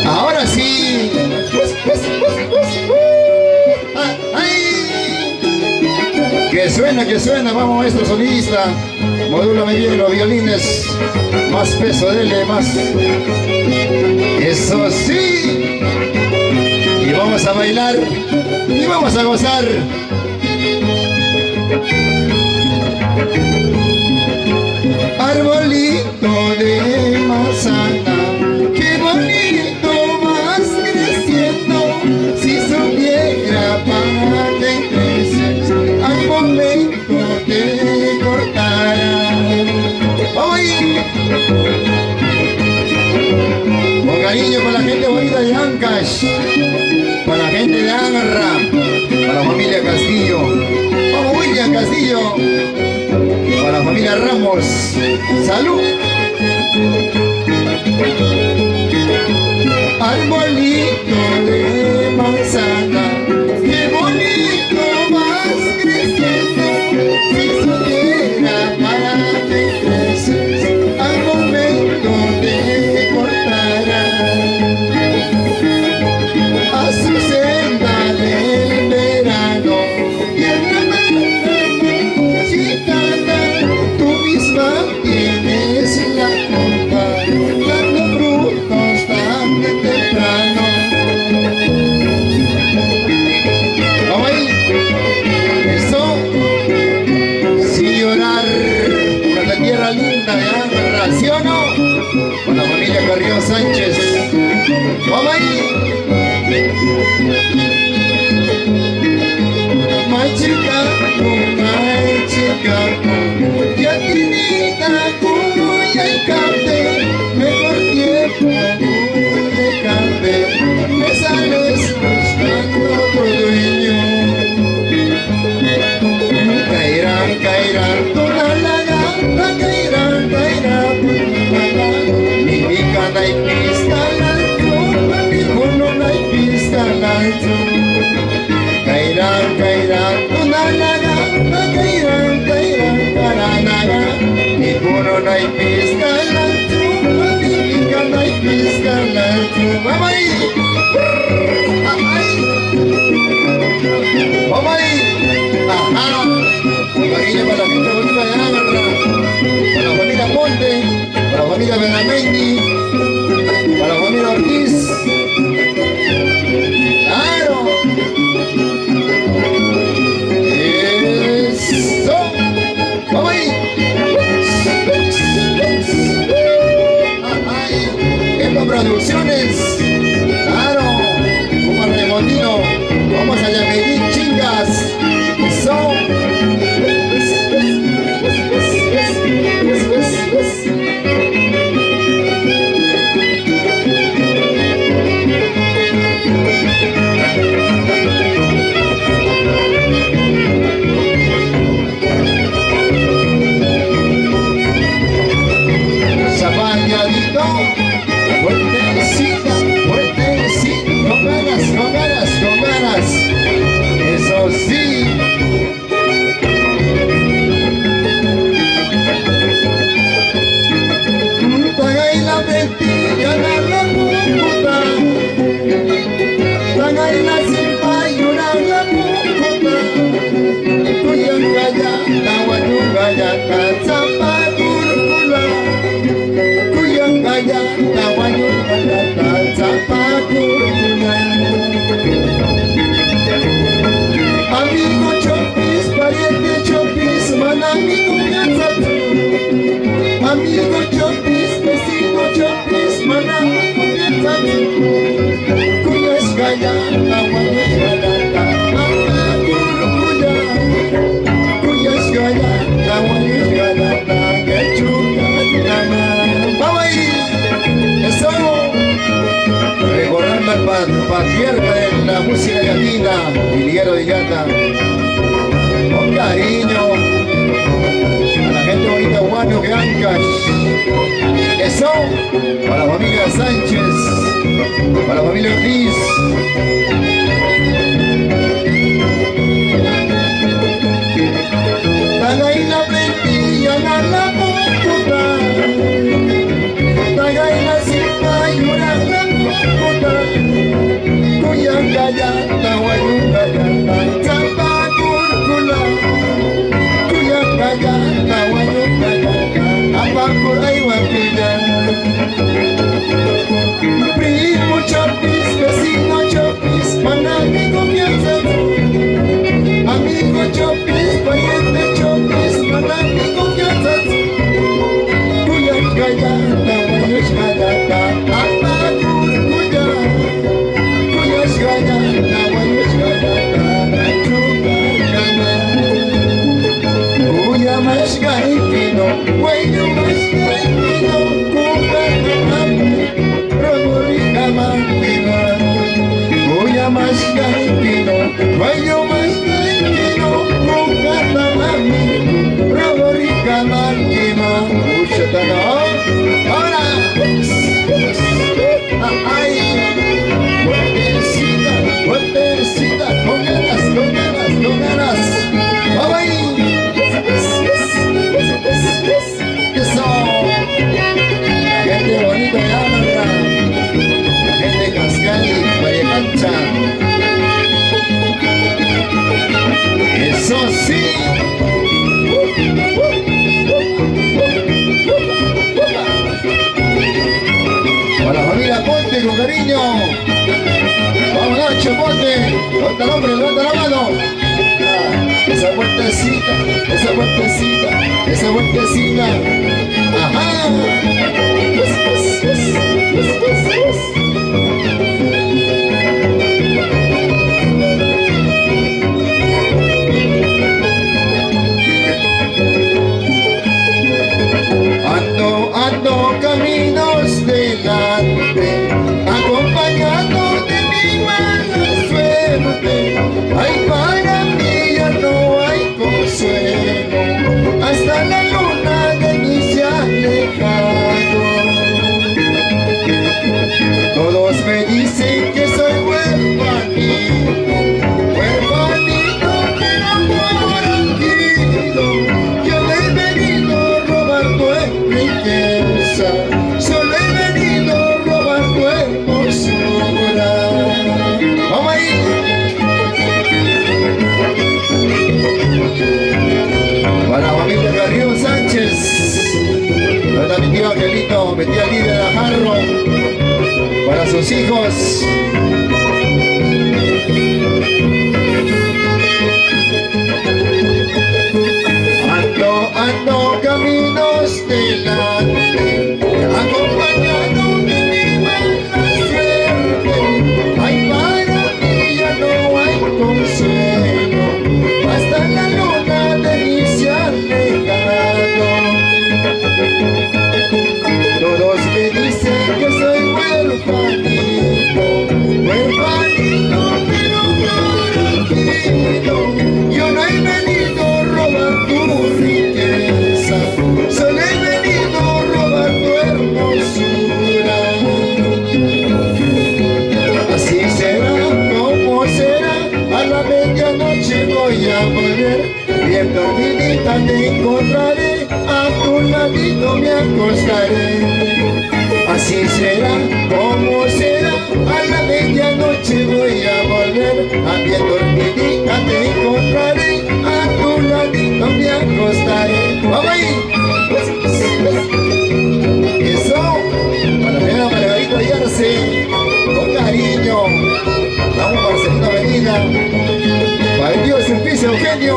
Ahora sí. ¡Ay! Que suena, vamos maestro solista. Modúlame bien los violines. Más peso, dele más. Eso sí. Y vamos a bailar y vamos a gozar. Arbolito de manzana, qué bonito vas creciendo. Si supiera para qué creces, al momento te cortará. ¡Ay! Con cariño para la gente bonita de Ancash, para la gente de Angarra, para la familia Castillo. ¡Vamos, William Castillo! Para la familia Ramos, salud. Arbolito de manzana, qué bonito vas creciendo. Si supiera para qué creces, al momento te cortará. A su senda del verano, tienes la culpa, dando frutos tan temprano. Vamos ahí, eso, sin llorar, por la tierra linda de Angarra, ¿sí o no? Con la familia Carrión Sánchez. Vamos ahí. Chicago, ya tinita, cuya y café, mejor tiempo, cuya y café, me sales buscando otro dueño. Caerán, toda la gata, caerán, mi picada y pista la mi mono la y pista la caerán, toda la gata, caerán, caranaga, mi mono la y pista la mi picada y pista la ¡vamos ahí! ¡Vamos ahí! ¡Ajá! Cariño para la gente bonita de Angarra, para la familia Ponte, para la familia Benamendi, para la familia Ortiz. ¡Claro! ¡Eso! ¡Vamos ahí! ¡Ay! ¡Esto Producciones! ¡Claro! Como Remolino, vamos allá a medir chingas. ¡Eso! Zapateadito, fuertecita, con ganas, eso sí. Tagay la mentira, la puta, tagay la simpa, la puta, tuyang gaya, tawanyong gaya, katsapa, kurkula. Kaya tawa yung pagkatan sa pagkukunan. Amigo Chopis, pariente Chopis, manamigo nga sa tu. Amigo Chopis, vecino Chopis, manamigo nga sa tu. Kuyas kaya tawa yung pagkatan sa pagkukunan. Kuyas kaya tawa yung pagkatan sa eso, recordando al patriarca de la música latina, Liguero de Yata, con cariño a la gente bonita Guano que Ancash. Eso, para la familia Sánchez, para la familia Ortiz. Tagay la plantilla, la puta. Tagay la simpa, llora la kayata wayukayata Tapakurkula Kuya kayata wayukayata Apakur ay wapida Primo Chopis, vecino Chopis Manamigo piensa Amigo Chopis, pariente Chopis Manamigo piensa Kuya kayata wayukayata Apakur kuya Kayata wayukayata Achukayana Kuya mashkaipino Wayu mashkaipino Kukatanami Ramurikamakina Kuya mashkaipino Wayu mashkaipino Kukatanami Ramurikamakina Ushatana Ahora Ay Fuertecita, con ganas, con ganas, con ganas. ¡Vamos ahí! ¡Eso! Gente bonita de Ámara, gente Cascali, Vallecancha. ¡Eso sí! Para la familia Ponte, con cariño. Vamos Nacho, Ponte, levanta el hombre, levanta la mano. Esa vueltecita, esa vueltecita, esa vueltecita. Ajá. Ando caminos delante, acompañado de mi mala suerte. Ay, para mí ya no hay consuelo, hasta la luna de mí se ha alejado. Todos me dicen que soy huerfanito, huerfanito, pero por tranquilo. Yo no he venido a robar tu riqueza, solo he venido a robar tu hermosura. ¡Vamos ahí! Para la familia Carrillo Sánchez, para mi tío Angelito, mi tía Lidia de Jarro, para sus hijos. Ando caminos delante, acompañado de mi mala suerte. Ay, para mí ya no hay consuelo, hasta la luna de mí se ha alejado. Todos me dicen que soy huerfanito, huerfanito, pero tranquilo. Yo no he venido a robar tu riqueza, solo he venido a robar tu hermosura. Así será, como será, a la medianoche voy a volver, bien dormidita te encontraré, a tu ladito me acostaré. Así será, como será, a la medianoche voy a volver, a bien dormidita te encontraré, a tu ladito me acostaré. ¡Vamos ahí! Eso, para la Margarita Yarse, con cariño. Vamos Marcelino Avenida, para el tío Sulpicio Eugenio.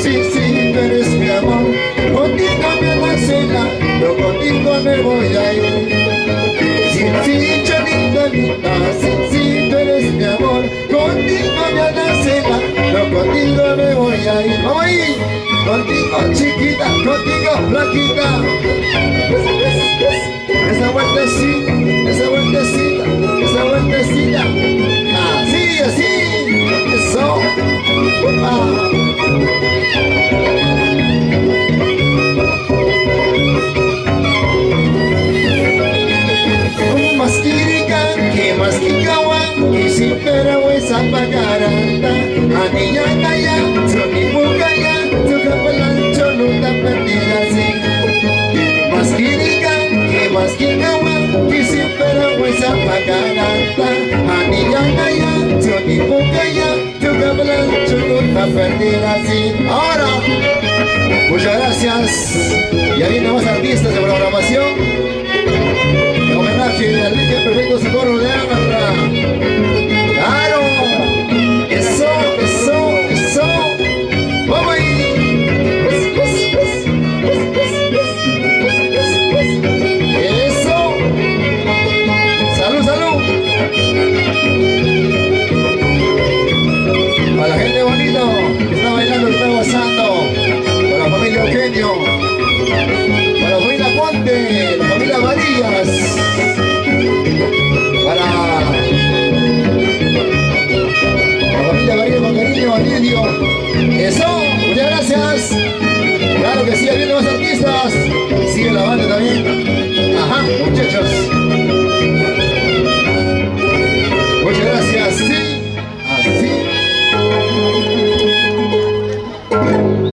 Sí, sí, tú eres mi amor, contigo me voy a cenar, yo contigo me voy a ir. Sí, sí, cholita linda, sí, sí, tú eres mi amor, contigo me voy a cenar, yo contigo me voy a ir. ¡Vamos ahí! Contigo chiquita, contigo flaquita. Esa vueltecita, esa vueltecita, esa vueltecita. Así, así, eso. Maskikawan, isip pero sa pag-aranta, aniyang kaya, Ganata, Aniyangaya, Chonipukaya, Chukabalan, Chukuta, perdida así. Ahora, muchas gracias. Y ahí más artistas de programación. En homenaje al Virgen Perfecto Socorro de Agarra. ¡Claro! ¡Eso, eso, eso! ¡Vamos ahí! ¡Eso! ¡Salud, salud! Para la gente bonita que está bailando, que está gozando. Para la familia Eugenio. Para la familia Ponte, la familia Varillas. Para la familia Varillas con cariño, Lidio. Eso, muchas gracias. Claro que sí, habiendo más artistas. Sigue la banda también.